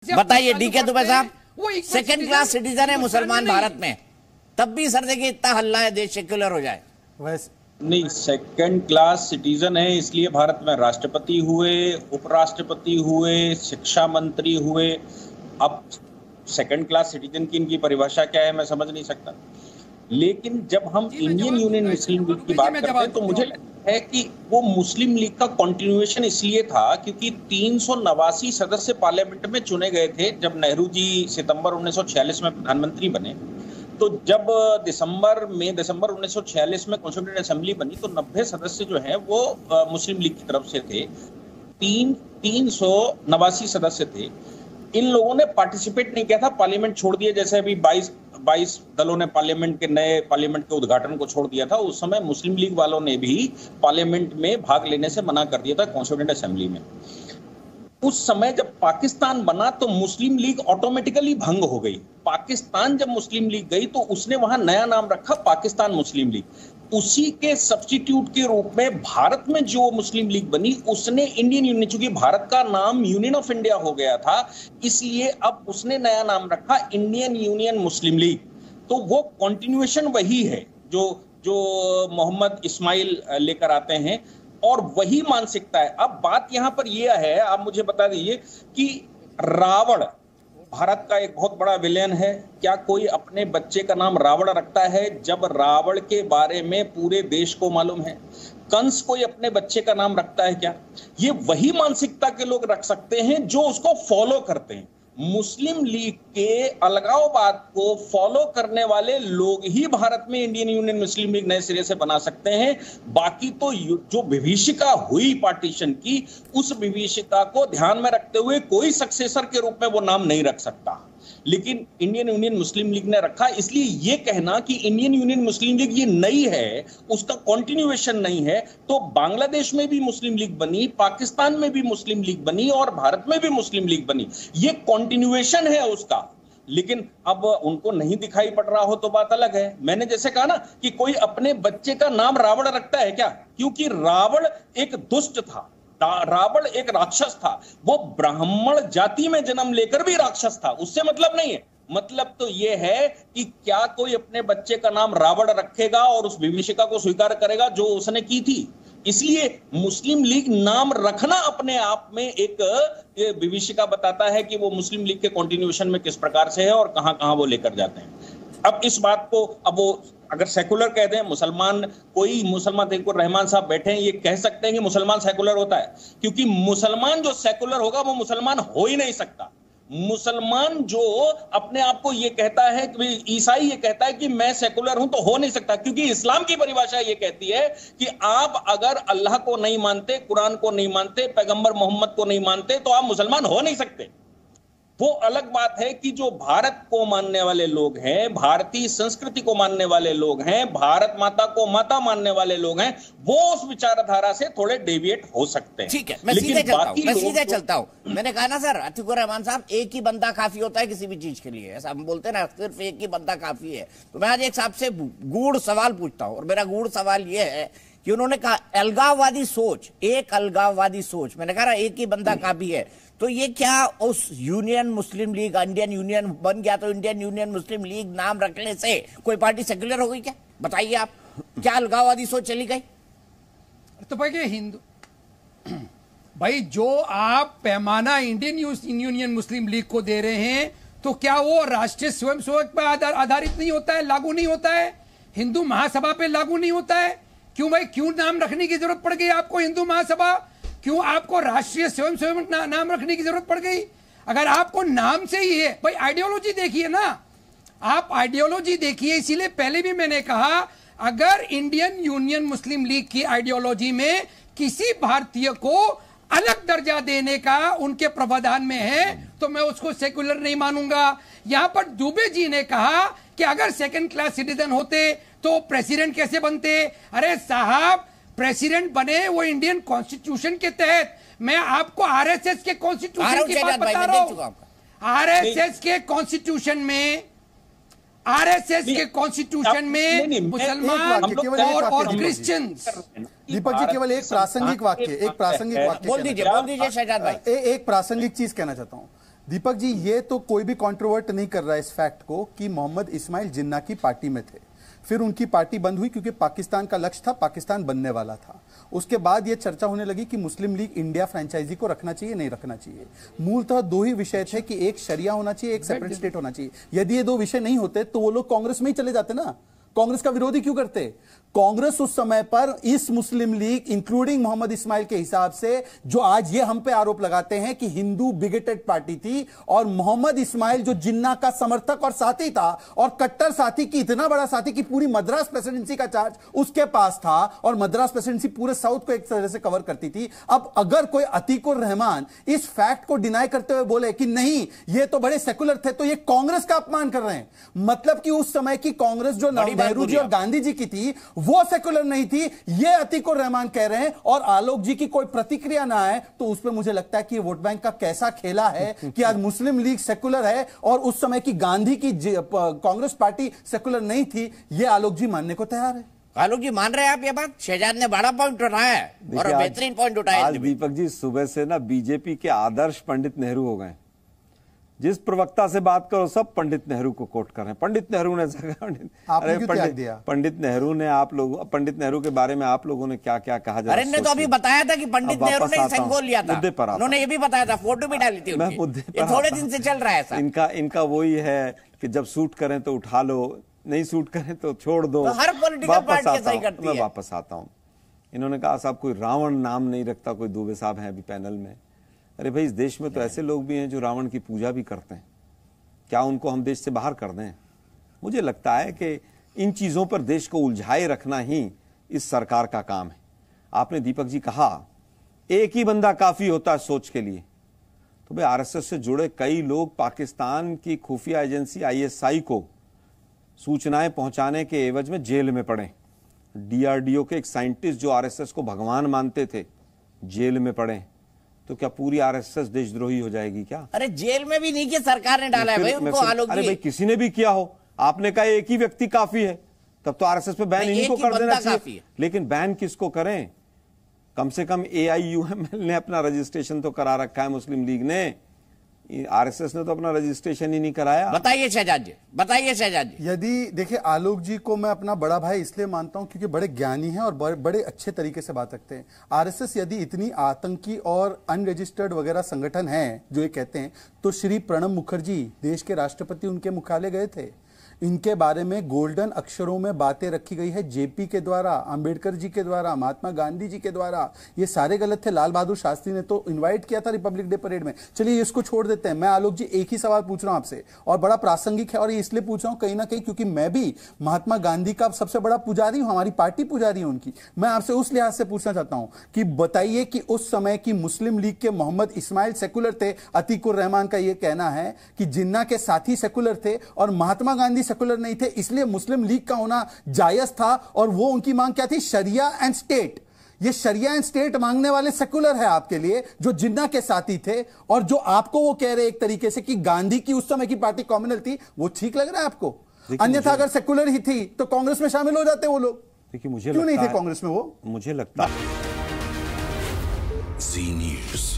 बताइए डीके दुबे साहब, second class citizen है मुसलमान भारत में, तब भी सर देखिए इतना हल्ला है देश सेक्युलर हो जाए। वैसे नहीं, सेकंड क्लास सिटीजन है इसलिए भारत में राष्ट्रपति हुए, उपराष्ट्रपति हुए, शिक्षा मंत्री हुए। अब सेकंड क्लास सिटीजन की इनकी परिभाषा क्या है मैं समझ नहीं सकता। लेकिन जब हम इंडियन यूनियन मुस्लिम लीग की बात करते हैं तो मुझे लगता है कि वो मुस्लिम लीग का कंटिन्यूएशन इसलिए था क्योंकि 389 सदस्य पार्लियामेंट में चुने गए थे जब नेहरू जी सितंबर 1946 में प्रधानमंत्री बने। तो जब दिसंबर 1946 में कॉन्स्टिट्यूएंट असेंबली बनी तो 90 सदस्य जो हैं वो मुस्लिम लीग की तरफ से थे। 389 सदस्य थे। इन लोगों ने पार्टिसिपेट नहीं किया था, पार्लियामेंट छोड़ दिया। जैसे अभी 22 दलों ने नए पार्लियामेंट के उद्घाटन को छोड़ दिया था, उस समय मुस्लिम लीग वालों ने भी पार्लियामेंट में भाग लेने से मना कर दिया था कॉन्स्टिट्यूएंट असेंबली में। उस समय जब पाकिस्तान बना तो मुस्लिम लीग ऑटोमेटिकली भंग हो गई। पाकिस्तान जब मुस्लिम लीग गई तो उसने वहां नया नाम रखा पाकिस्तान मुस्लिम लीग। उसी के सब्स्टिट्यूट के रूप में भारत में जो मुस्लिम लीग बनी उसने इंडियन यूनियन, चूंकि भारत का नाम यूनियन ऑफ इंडिया हो गया था इसलिए अब उसने नया नाम रखा इंडियन यूनियन मुस्लिम लीग। तो वो कंटिन्यूएशन वही है जो मोहम्मद इस्माइल लेकर आते हैं और वही मानसिकता है। अब बात यहां पर यह है, आप मुझे बता दीजिए कि रावण भारत का एक बहुत बड़ा विलेन है। क्या कोई अपने बच्चे का नाम रावण रखता है जब रावण के बारे में पूरे देश को मालूम है? कंस कोई अपने बच्चे का नाम रखता है क्या? ये वही मानसिकता के लोग रख सकते हैं जो उसको फॉलो करते हैं। मुस्लिम लीग के अलगाववाद को फॉलो करने वाले लोग ही भारत में इंडियन यूनियन मुस्लिम लीग नए सिरे से बना सकते हैं। बाकी तो जो विभीषिका हुई पार्टीशन की, उस विभीषिका को ध्यान में रखते हुए कोई सक्सेसर के रूप में वो नाम नहीं रख सकता। लेकिन इंडियन यूनियन मुस्लिम लीग ने रखा। इसलिए ये कहना कि इंडियन यूनियन मुस्लिम लीग ये नई है, उसका कंटिन्यूएशन नहीं है। तो बांग्लादेश में भी मुस्लिम लीग बनी, पाकिस्तान में भी मुस्लिम लीग बनी और भारत में भी मुस्लिम लीग बनी। ये कंटिन्यूएशन है उसका। लेकिन अब उनको नहीं दिखाई पड़ रहा हो तो बात अलग है। मैंने जैसे कहा ना कि कोई अपने बच्चे का नाम रावण रखता है क्या? क्योंकि रावण एक दुष्ट था, रावण एक राक्षस था। वो ब्राह्मण जाति में जन्म लेकर भी राक्षस था, उससे मतलब नहीं है। मतलब तो यह है कि क्या कोई अपने बच्चे का नाम रावण रखेगा और उस विभीषिका को स्वीकार करेगा जो उसने की थी? इसलिए मुस्लिम लीग नाम रखना अपने आप में एक विभीषिका बताता है कि वो मुस्लिम लीग के कंटिन्यूएशन में किस प्रकार से है और कहां वो लेकर जाते हैं। अब इस बात को अब वो अगर सेकुलर कहते हैं, कोई मुसलमान देखो रहमान साहब बैठे हैं, ये कह सकते हैं कि मुसलमान सेकुलर होता है, क्योंकि मुसलमान जो सेकुलर होगा वो मुसलमान हो ही नहीं सकता। मुसलमान जो अपने आप को ये कहता है कि ईसाई ये कहता है कि मैं सेकुलर हूं तो हो नहीं सकता, क्योंकि इस्लाम की परिभाषा ये कहती है कि आप अगर अल्लाह को नहीं मानते, कुरान को नहीं मानते, पैगंबर मोहम्मद को नहीं मानते तो आप मुसलमान हो नहीं सकते। वो अलग बात है कि जो भारत को मानने वाले लोग हैं, भारतीय संस्कृति को मानने वाले लोग हैं, भारत माता को माता मानने वाले लोग हैं, वो उस विचारधारा से थोड़े डेविएट हो सकते हैं। ठीक है, मैं सीधे चलता हूं। मैंने कहा ना सर, अतीकुर रहमान साहब, एक ही बंदा काफी होता है किसी भी चीज के लिए। ऐसा हम बोलते हैं ना, सिर्फ एक ही बंदा काफी है। तो मैं आज एक आपसे गूढ़ सवाल पूछता हूं और मेरा गूढ़ सवाल यह है कि उन्होंने कहा अलगाववादी सोच, एक अलगाववादी सोच। मैंने कहा एक ही बंदा काफी है, तो ये क्या उस यूनियन मुस्लिम लीग, इंडियन यूनियन बन गया तो इंडियन यूनियन मुस्लिम लीग नाम रखने से कोई पार्टी सेक्युलर हो गई क्या? बताइए आप, क्या अलगाववादी सोच चली गई? तो भाई हिंदू भाई जो आप पैमाना इंडियन यूनियन मुस्लिम लीग को दे रहे हैं तो क्या वो राष्ट्रीय स्वयंसेवक पर आधारित नहीं होता है, लागू नहीं होता है? हिंदू महासभा पे लागू नहीं होता है? क्यों भाई, क्यों नाम रखने की जरूरत पड़ गई आपको हिंदू महासभा? क्यों आपको राष्ट्रीय स्वयंसेवक नाम रखने की जरूरत पड़ गई? अगर आपको नाम से ही है भाई, आइडियोलॉजी देखिए ना, आप आइडियोलॉजी देखिए। इसीलिए पहले भी मैंने कहा, अगर इंडियन यूनियन मुस्लिम लीग की आइडियोलॉजी में किसी भारतीय को अलग दर्जा देने का उनके प्रावधान में है तो मैं उसको सेकुलर नहीं मानूंगा। यहां पर दुबे जी ने कहा कि अगर सेकंड क्लास सिटीजन होते तो प्रेसिडेंट कैसे बनते? अरे साहब, प्रेसिडेंट बने वो इंडियन कॉन्स्टिट्यूशन के तहत। मैं आपको आरएसएस के कॉन्स्टिट्यूशन की बात बता रहा हूं। आरएसएस के कॉन्स्टिट्यूशन में, आरएसएस के कॉन्स्टिट्यूशन में मुसलमान और क्रिश्चियन। दीपक जी, केवल एक प्रासंगिक वाक्य बोल दीजिए शहजाद भाई। एक प्रासंगिक चीज कहना चाहता हूं। दीपक जी, ये तो कोई भी कॉन्ट्रोवर्ट नहीं कर रहा है इस फैक्ट को कि मोहम्मद इस्माइल जिन्ना की पार्टी में थे, फिर उनकी पार्टी बंद हुई क्योंकि पाकिस्तान का लक्ष्य था, पाकिस्तान बनने वाला था। उसके बाद यह चर्चा होने लगी कि मुस्लिम लीग इंडिया फ्रेंचाइजी को रखना चाहिए नहीं रखना चाहिए। मूलतः दो ही विषय थे कि एक शरिया होना चाहिए, एक सेपरेट स्टेट होना चाहिए। यदि ये दो विषय नहीं होते तो वो लोग कांग्रेस में ही चले जाते ना। कांग्रेस का विरोधी क्यों करते? कांग्रेस उस समय पर इस मुस्लिम लीग इंक्लूडिंग मोहम्मद इस्माइल के हिसाब से, जो आज ये हम पे आरोप लगाते हैं कि हिंदू बिगेटेड पार्टी थी, और मोहम्मद इस्माइल जो जिन्ना का समर्थक और साथी था, और कट्टर साथी की, इतना बड़ा साथी कि पूरी मद्रास प्रेसिडेंसी का चार्ज उसके पास था, और मद्रास प्रेसिडेंसी पूरे साउथ को एक तरह से कवर करती थी। अब अगर कोई अतीकुर रहमान इस फैक्ट को डिनाई करते हुए बोले कि नहीं ये तो बड़े सेकुलर थे, तो ये कांग्रेस का अपमान कर रहे हैं। मतलब कि उस समय की कांग्रेस जो नेहरू जी और गांधी जी की थी वो सेकुलर नहीं थी, ये अतीकुर रहमान कह रहे हैं। और आलोक जी की कोई प्रतिक्रिया ना आए तो उस पर मुझे लगता है कि वोट बैंक का कैसा खेला है कि आज मुस्लिम लीग सेकुलर है और उस समय की गांधी की कांग्रेस पार्टी सेकुलर नहीं थी, ये आलोक जी मानने को तैयार है। आलोक जी मान रहे हैं आप ये बात? शहजाद ने बड़ा पॉइंट उठाया है और बेहतरीन पॉइंट उठाया। आज दीपक जी सुबह से ना बीजेपी के आदर्श पंडित नेहरू हो गए। जिस प्रवक्ता से बात करो सब पंडित नेहरू को कोट कर रहे हैं। पंडित नेहरू ने पंडित नेहरू ने पंडित नेहरू के बारे में आप लोगों ने क्या क्या कहा? अरे ने तो अभी बताया था कि पंडित नेहरू ने संगोल लिया था, उन्होंने ये भी बताया था, फोटो भी डाली थी उनकी। ये थोड़े दिन से चल रहा है ऐसा। इनका वही है कि जब सूट करें तो उठा लो, नहीं सूट करें तो छोड़ दो। तो हर पॉलिटिकल पार्टी ऐसा ही करती है। मैं वापस आता हूँ। इन्होंने कहा साहब कोई रावण नाम नहीं रखता, कोई दुबे साहब हैं अभी पैनल में। अरे भाई इस देश में तो ऐसे लोग भी हैं जो रावण की पूजा भी करते हैं, क्या उनको हम देश से बाहर कर दें? मुझे लगता है कि इन चीजों पर देश को उलझाए रखना ही इस सरकार का काम है। आपने दीपक जी कहा एक ही बंदा काफी होता है सोच के लिए, तो भाई आरएसएस से जुड़े कई लोग पाकिस्तान की खुफिया एजेंसी आईएसआई को सूचनाएं पहुंचाने के एवज में जेल में पड़े। डीआरडीओ के एक साइंटिस्ट जो आरएसएस को भगवान मानते थे जेल में पड़े, तो क्या पूरी आरएसएस देशद्रोही हो जाएगी क्या? अरे जेल में भी नहीं किया, सरकार ने डाला है भाई उनको। आलोक जी, अरे भाई किसी ने भी किया हो, आपने कहा एक ही व्यक्ति काफी है, तब तो आरएसएस पे बैन इन्हीं को कर देना चाहिए। लेकिन बैन किसको करें? कम से कम एआईयूएमएल ने अपना रजिस्ट्रेशन तो करा रखा है, मुस्लिम लीग ने, आरएसएस ने तो अपना रजिस्ट्रेशन ही नहीं कराया। बताइए शहजाद जी, बताइए शहजाद जी। यदि देखिए आलोक जी को मैं अपना बड़ा भाई इसलिए मानता हूं क्योंकि बड़े ज्ञानी हैं और बड़े अच्छे तरीके से बात रखते हैं। आरएसएस यदि इतनी आतंकी और अनरजिस्टर्ड वगैरह संगठन है जो ये कहते हैं, तो श्री प्रणब मुखर्जी देश के राष्ट्रपति उनके मुख्यालय गए थे। इनके बारे में गोल्डन अक्षरों में बातें रखी गई है जेपी के द्वारा, अंबेडकर जी के द्वारा, महात्मा गांधी जी के द्वारा। ये सारे गलत थे। लाल बहादुर शास्त्री ने तो इनवाइट किया था रिपब्लिक डे परेड में। चलिए इसको छोड़ देते हैं। मैं आलोक जी एक ही सवाल पूछ रहा हूं आपसे, और बड़ा प्रासंगिक है, और ये इसलिए पूछ रहा हूं कहीं ना कहीं क्योंकि मैं भी महात्मा गांधी का सबसे बड़ा पुजारी हूं, हमारी पार्टी पुजारी है उनकी। मैं आपसे उस लिहाज से पूछना चाहता हूं कि बताइए कि उस समय की मुस्लिम लीग के मोहम्मद इस्माइल सेकुलर थे, अतीकुर रहमान का यह कहना है कि जिन्ना के साथी सेकुलर थे और महात्मा गांधी सेकुलर नहीं थे, इसलिए मुस्लिम लीग का होना जायज था। और वो उनकी मांग क्या थी? शरिया एंड स्टेट। ये शरिया एंड स्टेट मांगने वाले सेकुलर है आपके लिए, जो जिन्ना के साथी थे, और जो आपको वो कह रहे एक तरीके से कि गांधी की उस समय की पार्टी कम्युनल थी, वो ठीक लग रहा है आपको? अन्यथा अगर सेकुलर ही थी तो कांग्रेस में शामिल हो जाते वो लोग। देखिए मुझे क्यों नहीं थे कांग्रेस में वो? मुझे लगता जी न्यूज़।